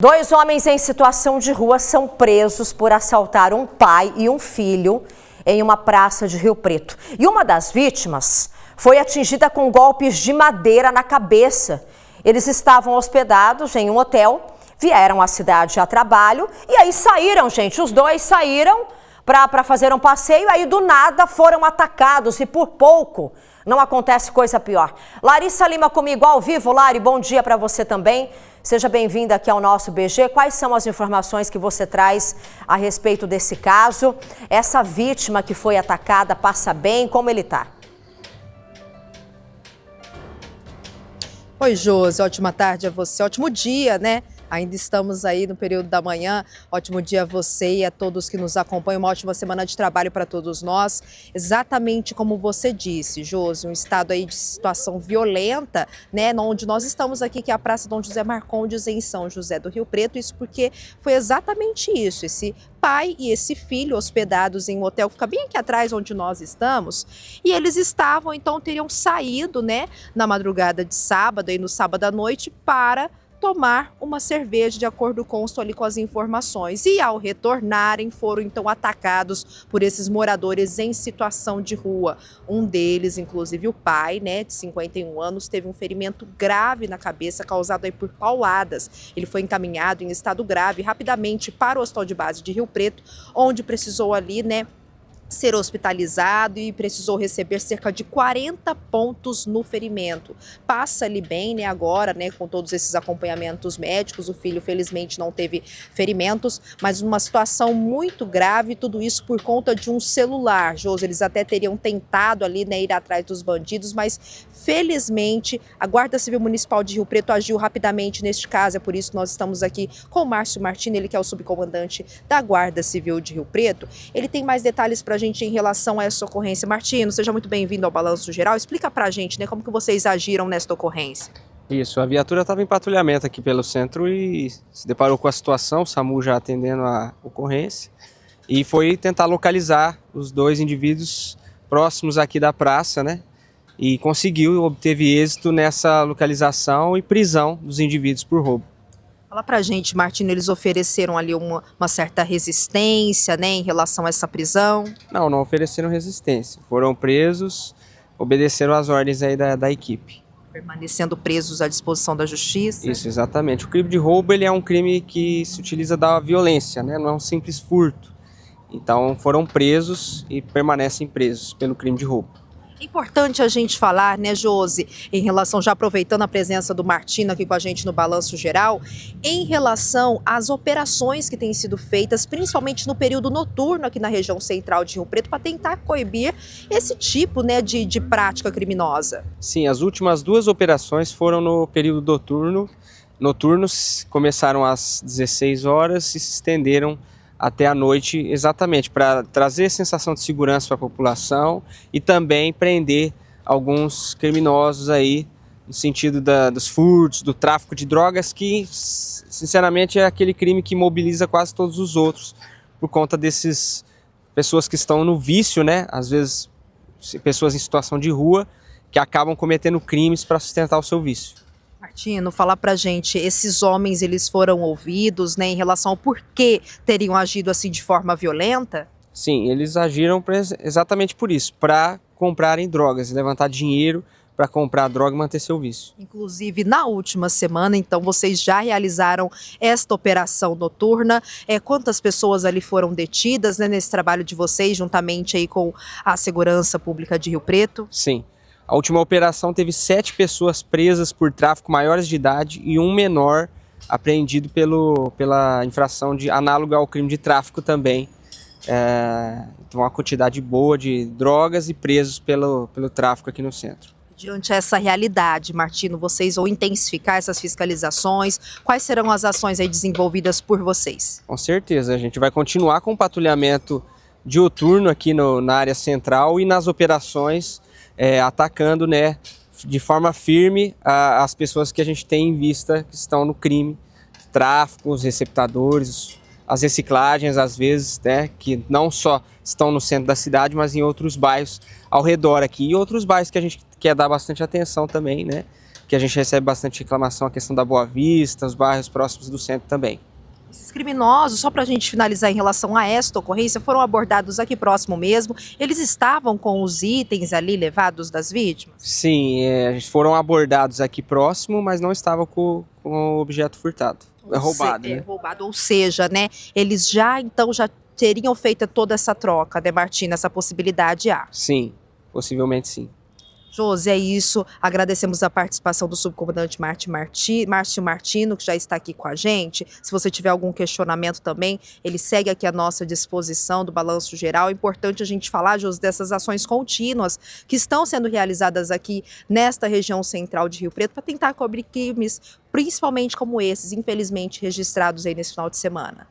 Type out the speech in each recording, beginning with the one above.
Dois homens em situação de rua são presos por assaltar um pai e um filho em uma praça de Rio Preto. E uma das vítimas foi atingida com golpes de madeira na cabeça. Eles estavam hospedados em um hotel, vieram à cidade a trabalho e aí saíram, gente. Os dois saíram para fazer um passeio, aí do nada foram atacados e por pouco não acontece coisa pior. Larissa Lima comigo ao vivo. Lari, bom dia para você também. Seja bem-vinda aqui ao nosso BG. Quais são as informações que você traz a respeito desse caso? Essa vítima que foi atacada passa bem? Como ele está? Oi, Josi, ótima tarde a você, ótimo dia, né? Ainda estamos aí no período da manhã. Ótimo dia a você e a todos que nos acompanham. Uma ótima semana de trabalho para todos nós. Exatamente como você disse, Josi, um estado aí de situação violenta, né? Onde nós estamos aqui, que é a Praça Dom José Marcondes, em São José do Rio Preto. Isso porque foi exatamente isso. Esse pai e esse filho hospedados em um hotel que fica bem aqui atrás onde nós estamos. E eles estavam, então, teriam saído, né? Na madrugada de sábado e no sábado à noite para tomar uma cerveja, de acordo com as informações. E ao retornarem, foram então atacados por esses moradores em situação de rua. Um deles, inclusive o pai, né, de 51 anos, teve um ferimento grave na cabeça, causado aí por pauladas. Ele foi encaminhado em estado grave rapidamente para o Hospital de Base de Rio Preto, onde precisou ali, né, ser hospitalizado e precisou receber cerca de 40 pontos no ferimento. Passa ali bem, né, agora, né, com todos esses acompanhamentos médicos. O filho, felizmente, não teve ferimentos, mas numa situação muito grave, tudo isso por conta de um celular. Josi, eles até teriam tentado ali, né, ir atrás dos bandidos, mas felizmente a Guarda Civil Municipal de Rio Preto agiu rapidamente neste caso. É por isso que nós estamos aqui com o Márcio Martini, ele que é o subcomandante da Guarda Civil de Rio Preto. Ele tem mais detalhes para a gente em relação a essa ocorrência. Martino, seja muito bem-vindo ao Balanço Geral. Explica pra gente, né, como que vocês agiram nesta ocorrência. Isso, a viatura estava em patrulhamento aqui pelo centro e se deparou com a situação, o SAMU já atendendo a ocorrência, e foi tentar localizar os dois indivíduos próximos aqui da praça, né, e conseguiu, obteve êxito nessa localização e prisão dos indivíduos por roubo. Fala pra gente, Martino, eles ofereceram ali uma certa resistência, né, em relação a essa prisão? Não ofereceram resistência. Foram presos, obedeceram às ordens aí da equipe. Permanecendo presos à disposição da justiça? Isso, exatamente. O crime de roubo, ele é um crime que se utiliza da violência, né? Não é um simples furto. Então foram presos e permanecem presos pelo crime de roubo. É importante a gente falar, né, Josi, em relação, já aproveitando a presença do Martino aqui com a gente no Balanço Geral, em relação às operações que têm sido feitas, principalmente no período noturno aqui na região central de Rio Preto, para tentar coibir esse tipo, né, de prática criminosa. Sim, as últimas duas operações foram no período noturno. Noturnos começaram às 16 horas e se estenderam até a noite, exatamente para trazer sensação de segurança para a população e também prender alguns criminosos aí, no sentido dos furtos, do tráfico de drogas, que sinceramente é aquele crime que mobiliza quase todos os outros, por conta dessas pessoas que estão no vício, né? Às vezes pessoas em situação de rua que acabam cometendo crimes para sustentar o seu vício. Martino, fala pra gente, esses homens, eles foram ouvidos, né, em relação ao porquê teriam agido assim de forma violenta? Sim, eles agiram exatamente por isso, para comprarem drogas, levantar dinheiro para comprar droga e manter seu vício. Inclusive, na última semana, então, vocês já realizaram esta operação noturna. Quantas pessoas ali foram detidas, né, nesse trabalho de vocês, juntamente aí com a Segurança Pública de Rio Preto? Sim. A última operação teve 7 pessoas presas por tráfico maiores de idade e um menor apreendido pela infração análoga ao crime de tráfico também. Então, uma quantidade boa de drogas e presos pelo tráfico aqui no centro. Diante dessa realidade, Martino, vocês vão intensificar essas fiscalizações? Quais serão as ações aí desenvolvidas por vocês? Com certeza, a gente vai continuar com o patrulhamento diuturno aqui na área central e nas operações atacando, né, de forma firme as pessoas que a gente tem em vista que estão no crime, tráfico, os receptadores, as reciclagens às vezes, né, que não só estão no centro da cidade, mas em outros bairros ao redor aqui e outros bairros que a gente quer dar bastante atenção também, né, que a gente recebe bastante reclamação, a questão da Boa Vista, os bairros próximos do centro também. Esses criminosos, só para a gente finalizar em relação a esta ocorrência, foram abordados aqui próximo mesmo. Eles estavam com os itens ali levados das vítimas? Sim, foram abordados aqui próximo, mas não estavam com o objeto furtado. Roubado, né? Roubado, ou seja, né? Eles já teriam feito toda essa troca, né, Martina? Essa possibilidade há. Sim, possivelmente sim. Josi, é isso. Agradecemos a participação do subcomandante Márcio Martino, que já está aqui com a gente. Se você tiver algum questionamento também, ele segue aqui à nossa disposição do Balanço Geral. É importante a gente falar, Josi, dessas ações contínuas que estão sendo realizadas aqui nesta região central de Rio Preto para tentar cobrir crimes, principalmente como esses, infelizmente registrados aí nesse final de semana.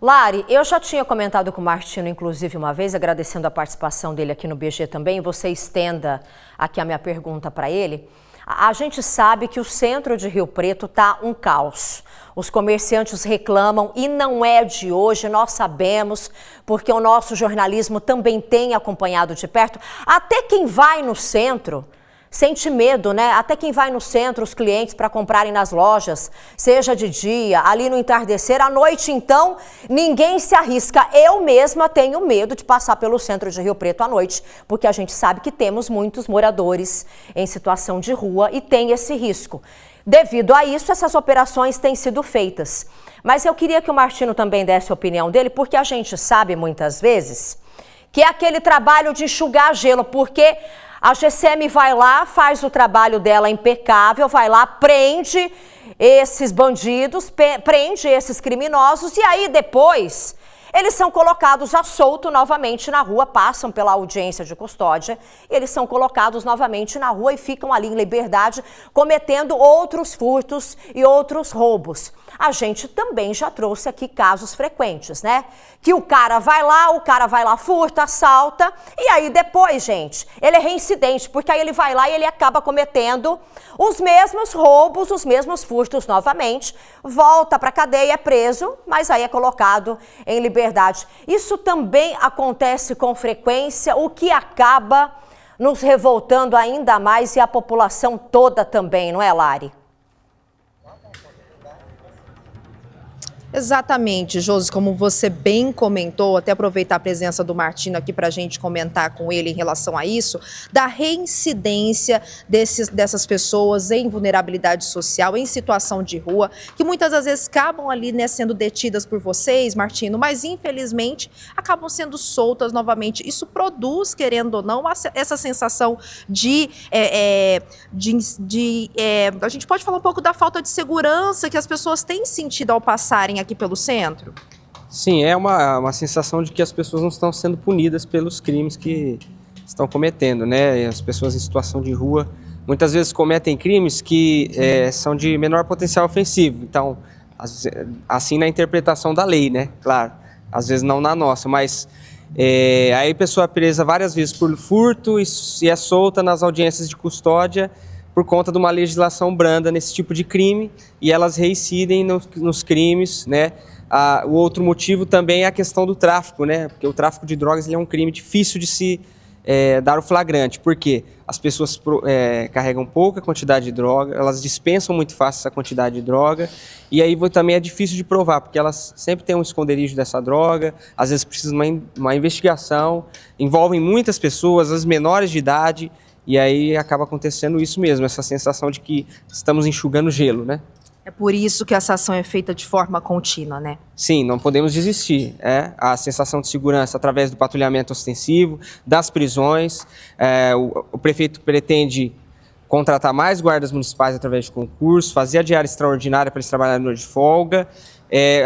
Lari, eu já tinha comentado com o Martino, inclusive, uma vez, agradecendo a participação dele aqui no BG também. Você estenda aqui a minha pergunta para ele. A gente sabe que o centro de Rio Preto está um caos. Os comerciantes reclamam e não é de hoje, nós sabemos, porque o nosso jornalismo também tem acompanhado de perto. Até quem vai no centro sente medo, né? Até quem vai no centro, os clientes, para comprarem nas lojas, seja de dia, ali no entardecer, à noite, então, ninguém se arrisca. Eu mesma tenho medo de passar pelo centro de Rio Preto à noite, porque a gente sabe que temos muitos moradores em situação de rua e tem esse risco. Devido a isso, essas operações têm sido feitas. Mas eu queria que o Martino também desse a opinião dele, porque a gente sabe muitas vezes que é aquele trabalho de enxugar gelo, porque a GCM vai lá, faz o trabalho dela impecável, vai lá, prende esses bandidos, prende esses criminosos e aí depois eles são colocados a solto novamente na rua, passam pela audiência de custódia, eles são colocados novamente na rua e ficam ali em liberdade, cometendo outros furtos e outros roubos. A gente também já trouxe aqui casos frequentes, né? Que o cara vai lá, furta, assalta, e aí depois, gente, ele é reincidente, porque aí ele vai lá e ele acaba cometendo os mesmos roubos, os mesmos furtos novamente, volta para a cadeia, é preso, mas aí é colocado em liberdade. Isso também acontece com frequência, o que acaba nos revoltando ainda mais e a população toda também, não é, Lari? Exatamente, Josi, como você bem comentou, até aproveitar a presença do Martino aqui para a gente comentar com ele em relação a isso, da reincidência dessas pessoas em vulnerabilidade social, em situação de rua, que muitas das vezes acabam ali, né, sendo detidas por vocês, Martino, mas infelizmente acabam sendo soltas novamente. Isso produz, querendo ou não, essa sensação a gente pode falar um pouco da falta de segurança que as pessoas têm sentido ao passarem aqui pelo centro? Sim, é uma sensação de que as pessoas não estão sendo punidas pelos crimes que estão cometendo, né? As pessoas em situação de rua muitas vezes cometem crimes que são de menor potencial ofensivo. Então, assim na interpretação da lei, né? Claro, às vezes não na nossa, mas aí a pessoa é presa várias vezes por furto e é solta nas audiências de custódia por conta de uma legislação branda nesse tipo de crime, e elas reincidem nos crimes, né? O outro motivo também é a questão do tráfico, né? Porque o tráfico de drogas ele é um crime difícil de se dar o flagrante, porque as pessoas carregam pouca quantidade de droga, elas dispensam muito fácil essa quantidade de droga, e aí também é difícil de provar, porque elas sempre têm um esconderijo dessa droga, às vezes precisam de uma investigação, envolvem muitas pessoas, as menores de idade, e aí acaba acontecendo isso mesmo, essa sensação de que estamos enxugando gelo, né? É por isso que essa ação é feita de forma contínua, né? Sim, não podemos desistir. A sensação de segurança através do patrulhamento ostensivo, das prisões. O prefeito pretende contratar mais guardas municipais através de concurso, fazer a diária extraordinária para eles trabalharem no dia de folga.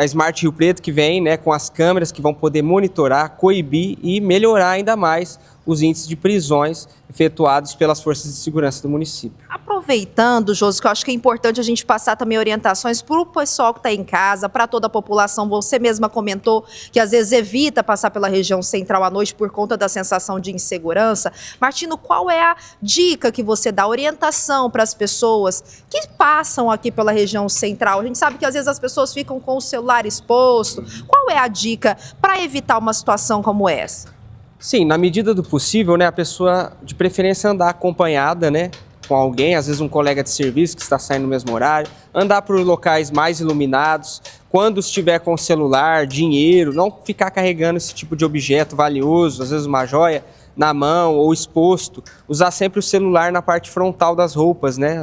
A Smart Rio Preto que vem, né, com as câmeras que vão poder monitorar, coibir e melhorar ainda mais os índices de prisões efetuados pelas forças de segurança do município. Aproveitando, Josi, que eu acho que é importante a gente passar também orientações para o pessoal que está em casa, para toda a população. Você mesma comentou que às vezes evita passar pela região central à noite por conta da sensação de insegurança. Martino, qual é a dica que você dá, orientação para as pessoas que passam aqui pela região central? A gente sabe que às vezes as pessoas ficam com o celular exposto. Qual é a dica para evitar uma situação como essa? Sim, na medida do possível, né, a pessoa de preferência andar acompanhada, né, com alguém, às vezes um colega de serviço que está saindo no mesmo horário, andar por locais mais iluminados, quando estiver com celular, dinheiro, não ficar carregando esse tipo de objeto valioso, às vezes uma joia, na mão ou exposto, usar sempre o celular na parte frontal das roupas, né?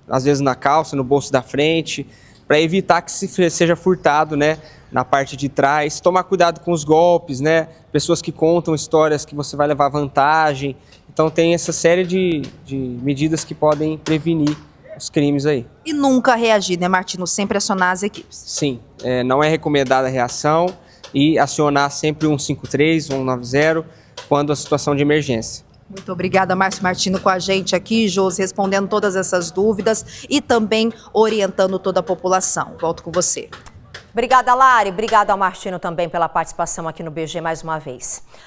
Às vezes na calça, no bolso da frente, para evitar que seja furtado, né? Na parte de trás, tomar cuidado com os golpes, né? Pessoas que contam histórias que você vai levar vantagem. Então tem essa série de medidas que podem prevenir os crimes aí. E nunca reagir, né, Martino? Sempre acionar as equipes. Sim, não é recomendada a reação e acionar sempre 153, 190 quando a situação de emergência. Muito obrigada, Márcio Martino, com a gente aqui, Josi, respondendo todas essas dúvidas e também orientando toda a população. Volto com você. Obrigada, Lari. Obrigada ao Martino também pela participação aqui no BG mais uma vez.